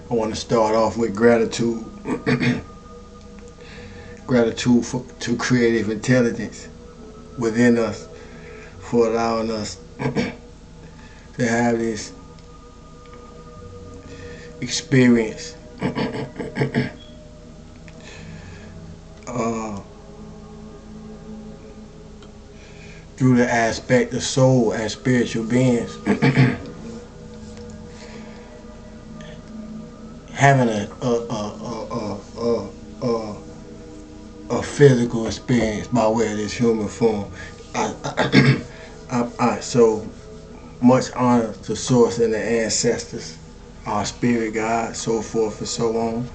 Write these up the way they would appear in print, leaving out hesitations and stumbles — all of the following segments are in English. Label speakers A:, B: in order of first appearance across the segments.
A: I want to start off with gratitude. Gratitude to creative intelligence within us for allowing us to have this experience uh, through the aspect of soul and spiritual beings. Having a physical experience by way of this human form. I so much honor to Source and the ancestors, our spirit guide, so forth and so on.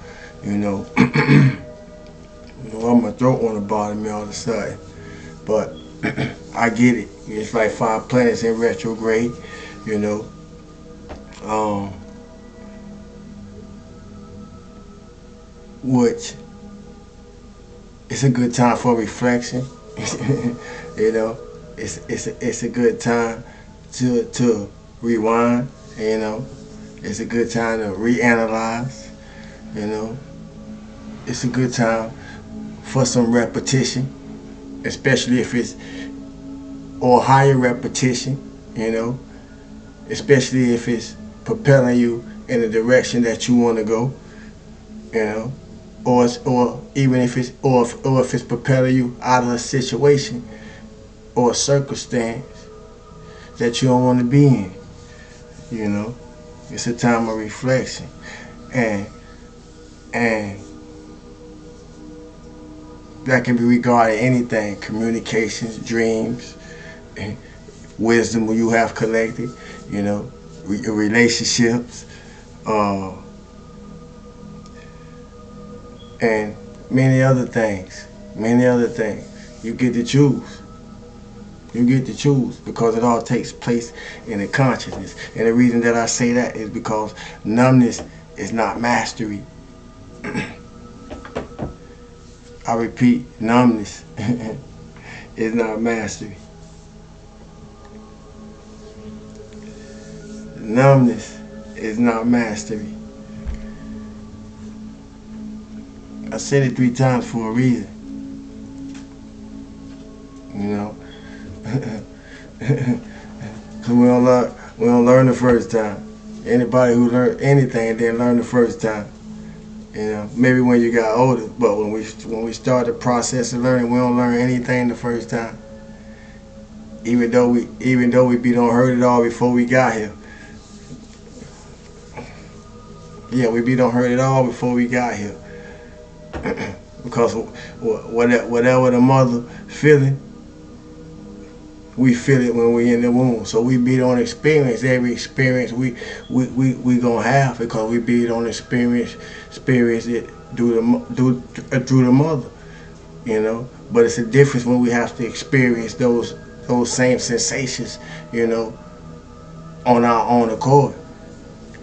A: You know, my throat want to bother me all of a sudden, but I get it. It's like 5 planets in retrograde. You know, which it's a good time for reflection. You know, it's a good time to rewind. You know, it's a good time to reanalyze. You know, it's a good time for some repetition, especially if it's or higher repetition. You know, especially if it's propelling you in the direction that you want to go. You know, or even if it's or if it's propelling you out of a situation or a circumstance that you don't want to be in. You know, it's a time of reflection, and that can be regarded anything: communications, dreams, wisdom you have collected. You know, relationships. And many other things. You get to choose. You get to choose because it all takes place in the consciousness. And the reason that I say that is because numbness is not mastery. I repeat, numbness is not mastery. Numbness is not mastery. I said it 3 times for a reason. You know, because we don't learn the first time. Anybody who learned anything didn't learn the first time. You know, maybe when you got older, but when we start the process of learning, we don't learn anything the first time. Even though we done heard it all before we got here. Yeah, we done heard it all before we got here. Because whatever the mother feeling, we feel it when we in the womb. So we be on experience every experience we gonna have, because we be on experience it through the mother. You know, but it's a difference when we have to experience those same sensations. You know, on our own accord.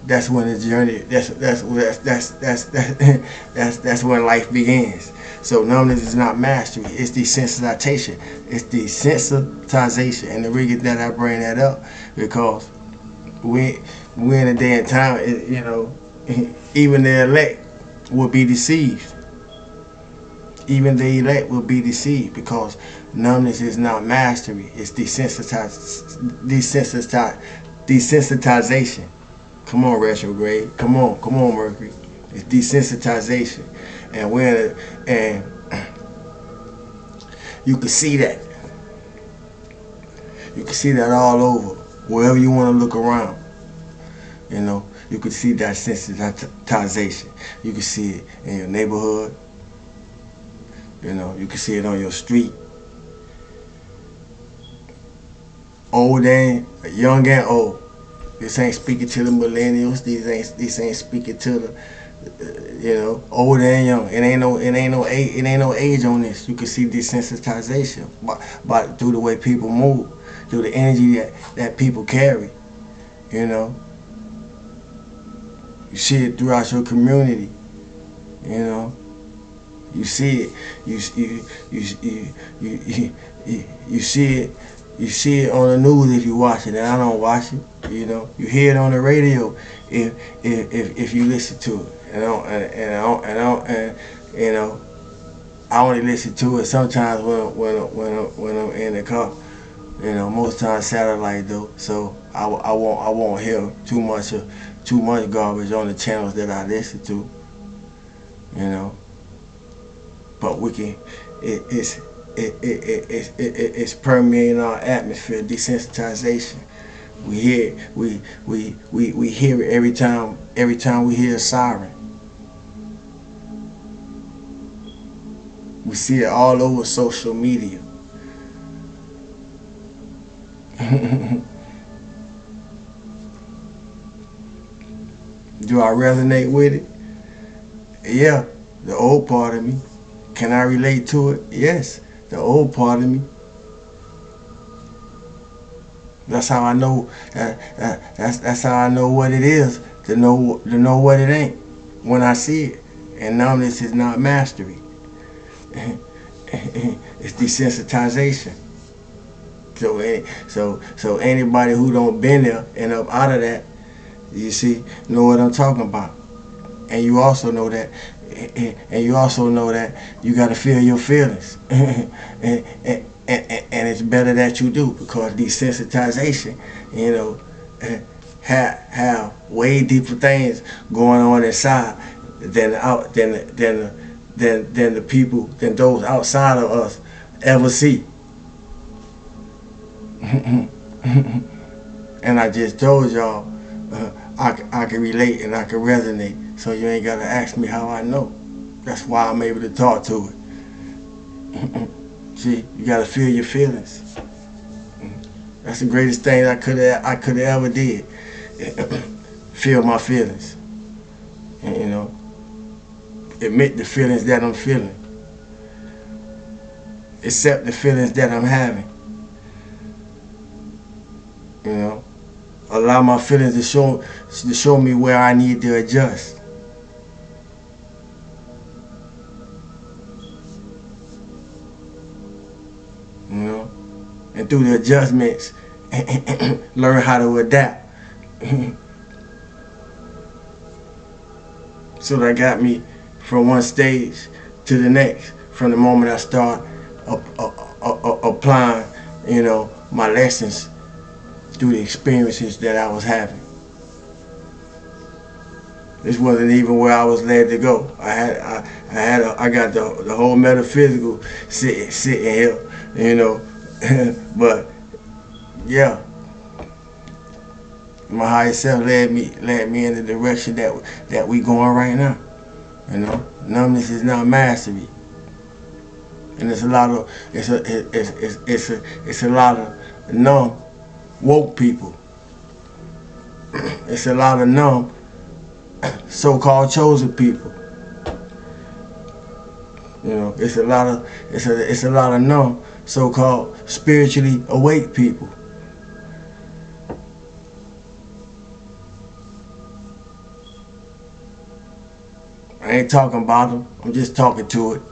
A: That's when the journey. That's when life begins. So numbness is not mastery. It's desensitization. It's desensitization. And the reason that I bring that up because we're in a day and time. You know, even the elect will be deceived. Even the elect will be deceived because numbness is not mastery. It's desensitization. Come on, retrograde. Come on, Mercury. It's desensitization, and you can see that. You can see that all over, wherever you want to look around. You know, you can see that sensitization. You can see it in your neighborhood. You know, you can see it on your street. Old and young and old. This ain't speaking to the millennials. This ain't speaking to the, you know, old and young. It ain't no age on this. You can see desensitization by through the way people move, through the energy that people carry. You know, you see it throughout your community. You know, you see it. You see it You see it on the news if you watch it, and I don't watch it. You know, you hear it on the radio if you listen to it. You know, I only listen to it sometimes when I'm in the car. You know, most times satellite though, so I won't hear too much garbage on the channels that I listen to. You know, but we can it's permeating our atmosphere. Desensitization. We hear we hear it every time we hear a siren. We see it all over social media. Do I resonate with it? Yeah, the old part of me. Can I relate to it? Yes, the old part of me. That's how I know. That's how I know what it is to know what it ain't when I see it. And numbness is not mastery. It's desensitization. So anybody who don't been there and up out of that, you see, know what I'm talking about. And you also know that, you got to feel your feelings, and it's better that you do, because desensitization, you know, have way deeper things going on inside than the people, than those outside of us ever see. And I just told y'all, I can relate and I can resonate, so you ain't gotta ask me how I know. That's why I'm able to talk to it. See, you gotta feel your feelings. That's the greatest thing I could have ever did. Feel my feelings, and, you know, admit the feelings that I'm feeling, accept the feelings that I'm having. You know, allow my feelings to show me where I need to adjust. You know, and through the adjustments, learn how to adapt. So that got me from one stage to the next, from the moment I start applying, you know, my lessons through the experiences that I was having. This wasn't even where I was led to go. I got the whole metaphysical sitting here, you know. But yeah, my higher self led me in the direction that we going right now. You know, numbness is not mastery, and it's a lot of numb woke people. It's a lot of numb so-called chosen people. You know, it's a lot of numb so-called spiritually awake people. I ain't talking about them. I'm just talking to it.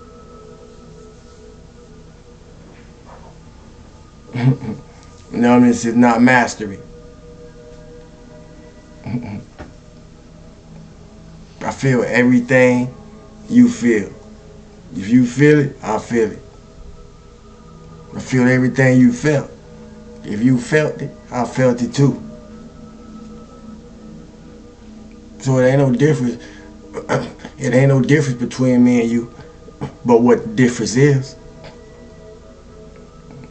A: Numbness is not mastery. I feel everything you feel. If you feel it, I feel it. I feel everything you felt. If you felt it, I felt it too. So it ain't no difference. It ain't no difference between me and you, but what the difference is,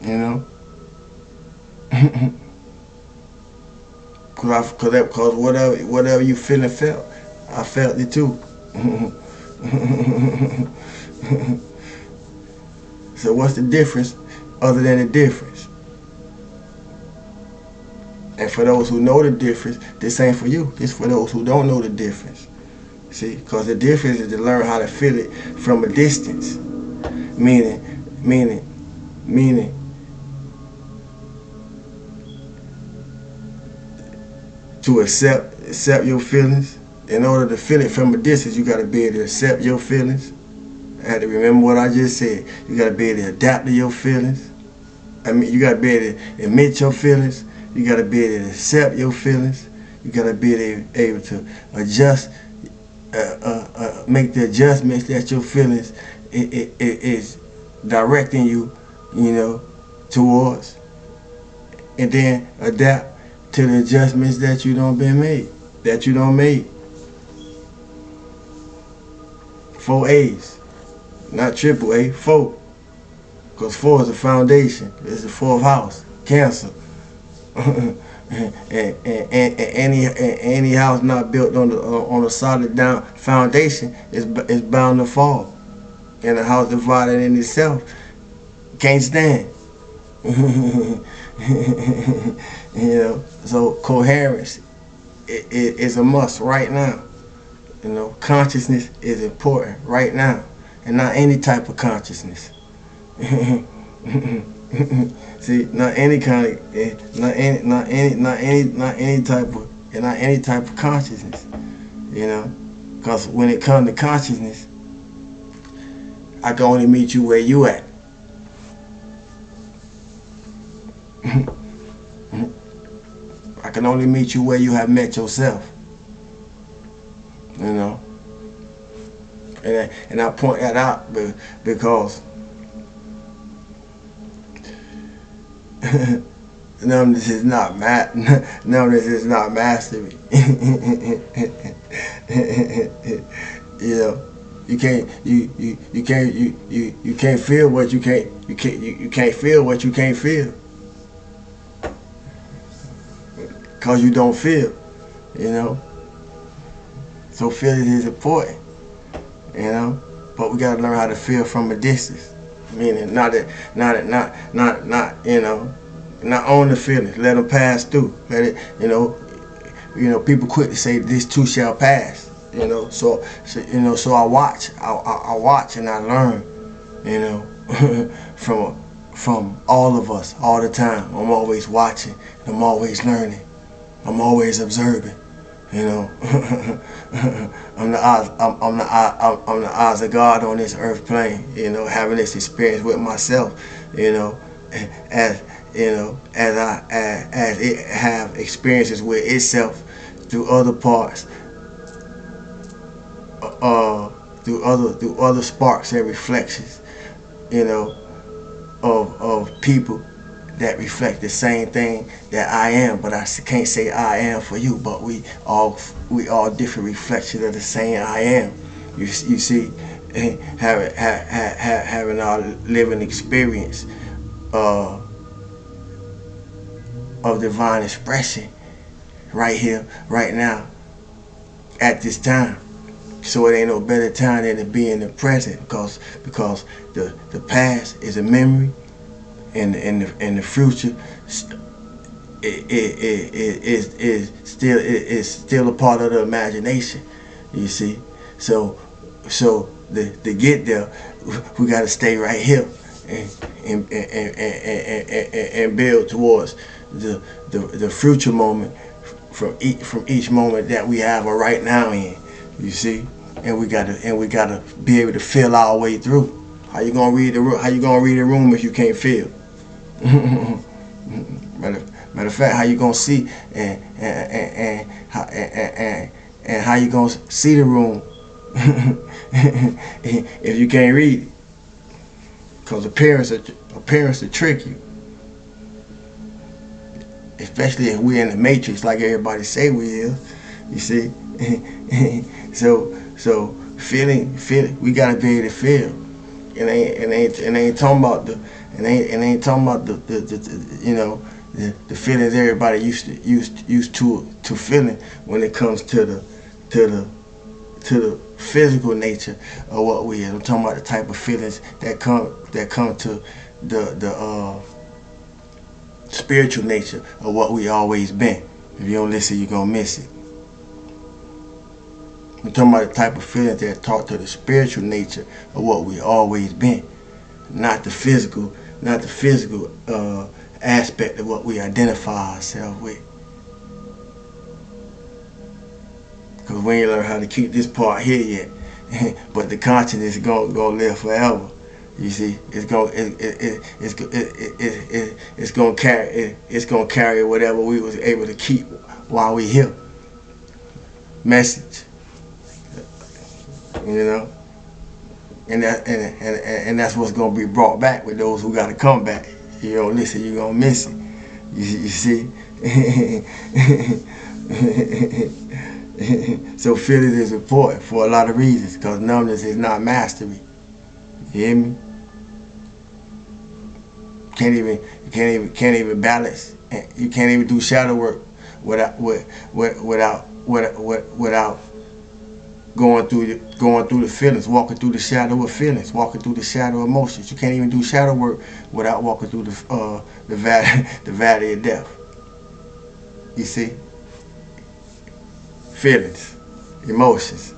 A: you know. Cause whatever you feeling felt, I felt it too. So what's the difference other than the difference? And for those who know the difference, this ain't for you. This for those who don't know the difference. See, because the difference is to learn how to feel it from a distance. Meaning, to accept your feelings. In order to feel it from a distance, you got to be able to accept your feelings. I had to remember what I just said. You got to be able to adapt to your feelings. I mean, you gotta be able to admit your feelings. You gotta be able to accept your feelings. You gotta be able to adjust, make the adjustments that your feelings is directing you, you know, towards, and then adapt to the adjustments that you don't made. 4 A's, not triple A, 4. Because 4 is the foundation. It's the 4th house, Cancer. and any house not built on a solid down foundation is bound to fall. And a house divided in itself can't stand. You know, so coherence is a must right now. You know, consciousness is important right now, and not any type of consciousness. See, not any type of consciousness. You know, because when it comes to consciousness, I can only meet you where you at. I can only meet you where you have met yourself. You know, and I point that out because numbness is not numbness is not mastery. You know, you can't feel what you can't feel what you can't feel, cause you don't feel. You know, so feeling is important. You know, but we gotta learn how to feel from a distance. Meaning not you know, not own the feelings. Let them pass through. Let it, you know, people quick to say this too shall pass. You know, so I watch and I learn. You know, from all of us all the time. I'm always watching. I'm always learning. I'm always observing. You know, I'm the eyes of God on this earth plane. You know, having this experience with myself. You know, as it have experiences with itself through other parts, through other sparks and reflections. You know, of people that reflect the same thing that I am, but I can't say I am for you. But we all different reflections of the same I am. You see, having our living experience of divine expression right here, right now, at this time. So it ain't no better time than to be in the present, because the past is a memory. And the future is still a part of the imagination. You see, so to get there, we got to stay right here and build towards the future moment from each moment that we have a right now in. You see, and we gotta be able to feel our way through. How you gonna read the room if you can't feel? Matter of fact, how you gonna see and how you gonna see the room if you can't read it? Because appearance will trick you, especially if we're in the matrix like everybody say we is. You see, so feeling, we gotta be able to feel. And ain't talking about the. And ain't talking about the feelings everybody used to feeling when it comes to the physical nature of what we is. I'm talking about the type of feelings that come to the spiritual nature of what we always been. If you don't listen, you're gonna miss it. I'm talking about the type of feelings that talk to the spiritual nature of what we always been, not the physical aspect of what we identify ourselves with. Because we ain't learned how to keep this part here yet, but the consciousness is gonna live forever. You see, it's gonna carry whatever we was able to keep while we here. Message, you know, and that's what's gonna be brought back with those who gotta come back. You don't listen, you gonna miss it. You see. So feeling is important for a lot of reasons, because numbness is not mastery. You hear me? Can't even balance. You can't even do shadow work without going through the feelings, walking through the shadow of feelings, walking through the shadow of emotions. You can't even do shadow work without walking through the valley of death. You see, feelings, emotions.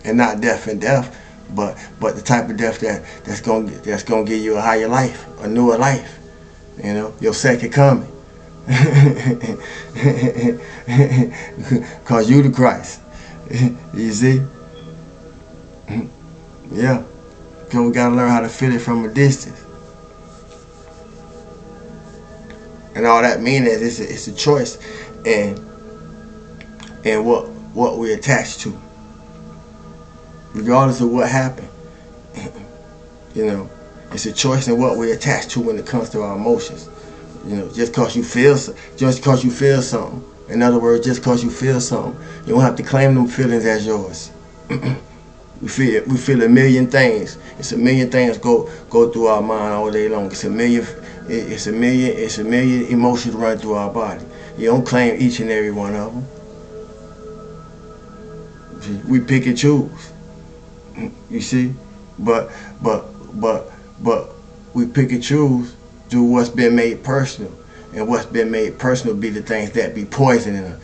A: And not death and death, but the type of death that's gonna give you a higher life, a newer life. You know, your second coming. Cause you the Christ. You see? Yeah. Cause we gotta learn how to feel it from a distance. And all that means is it's a choice and what we attach to. Regardless of what happened. You know, it's a choice in what we attach to when it comes to our emotions. You know, just cause you feel something. In other words, just cause you feel something, you don't have to claim them feelings as yours. We feel a million things. It's a million things go through our mind all day long. It's a million emotions run through our body. You don't claim each and every one of them. We pick and choose. You see, but we pick and choose to what's been made personal, and what's been made personal be the things that be poisoning us.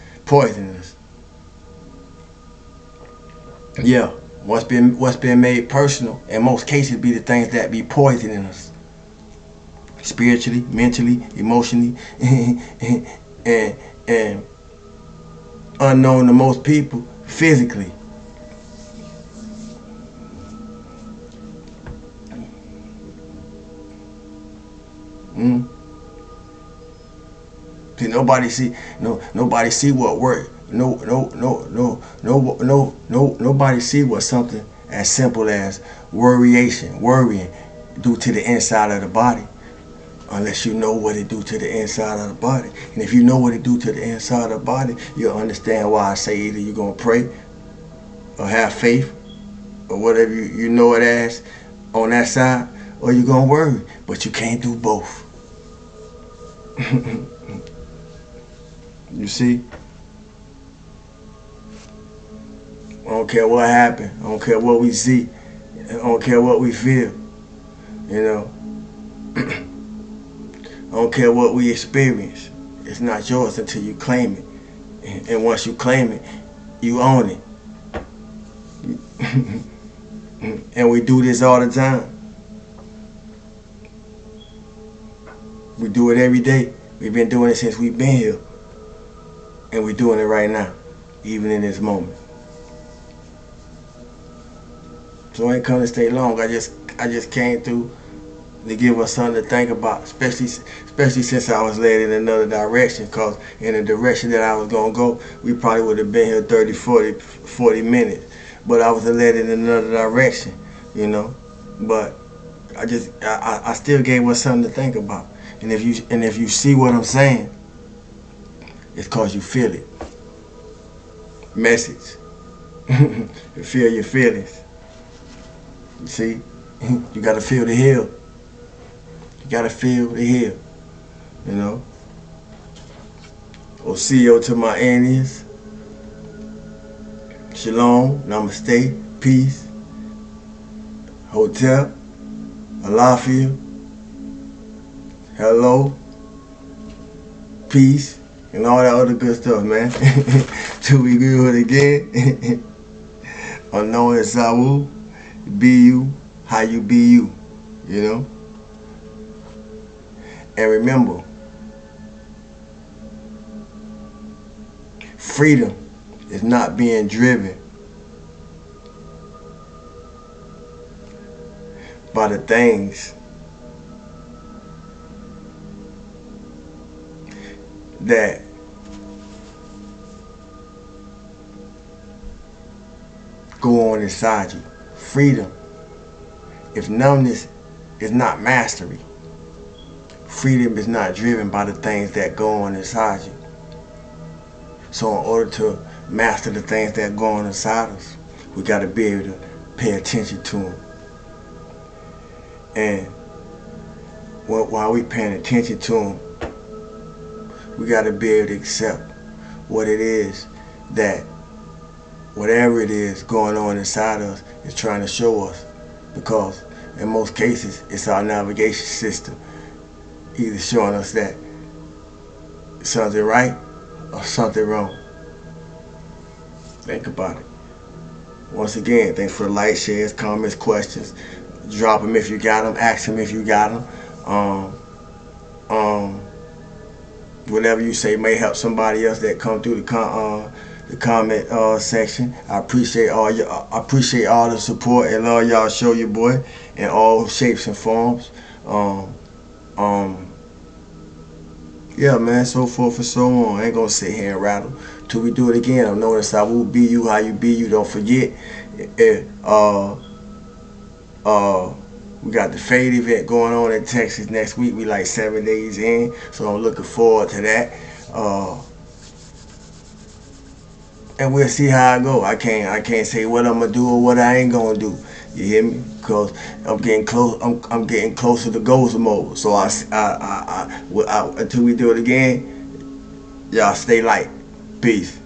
A: Yeah, what's been made personal in most cases be the things that be poisoning us, spiritually, mentally, emotionally, and unknown to most people, physically. See, nobody see what work. Nobody see what something as simple as worrying do to the inside of the body, unless you know what it do to the inside of the body. And if you know what it do to the inside of the body, you'll understand why I say either you're gonna pray or have faith or whatever you know it as on that side, or you're gonna worry. But you can't do both. You see? I don't care what happened. I don't care what we see. I don't care what we feel. You know? I don't care what we experience. It's not yours until you claim it. And once you claim it, you own it. And we do this all the time. We do it every day. We've been doing it since we've been here. And we're doing it right now, even in this moment. So I ain't come to stay long. I just came through to give us something to think about, especially since I was led in another direction, because in the direction that I was going to go, we probably would have been here 30, 40 minutes. But I was led in another direction, you know. But I still gave us something to think about. And if you see what I'm saying, it's cause you feel it. Message. You feel your feelings. You see? You gotta feel the hill. You gotta feel the hill. You know? Oseo to my enemies. Shalom, namaste, peace. Hotel, Alafia. Hello, peace, and all that other good stuff, man. Till we do it again. Unknown as Sawu, be you, how you be you, you know? And remember, freedom is not being driven by the things that go on inside you. Freedom. If numbness is not mastery, freedom is not driven by the things that go on inside you. So in order to master the things that go on inside us, we got to be able to pay attention to them. And while we paying attention to them, we got to be able to accept what it is that whatever it is going on inside us is trying to show us. Because in most cases, it's our navigation system either showing us that something right or something wrong. Think about it. Once again, thanks for the likes, shares, comments, questions. Drop them if you got them. Ask them if you got them. Whatever you say may help somebody else that come through the comment section. I appreciate all the support and love y'all show your boy in all shapes and forms. Yeah, man, so forth and so on. I ain't gonna sit here and rattle till we do it again. I'm notice I will be you how you be you. Don't forget, we got the Fade event going on in Texas next week. We like 7 days in, so I'm looking forward to that. And we'll see how I go. I can't say what I'm gonna do or what I ain't gonna do. You hear me? Because I'm getting close. I'm getting closer to ghost mode. So until we do it again, y'all stay light. Peace.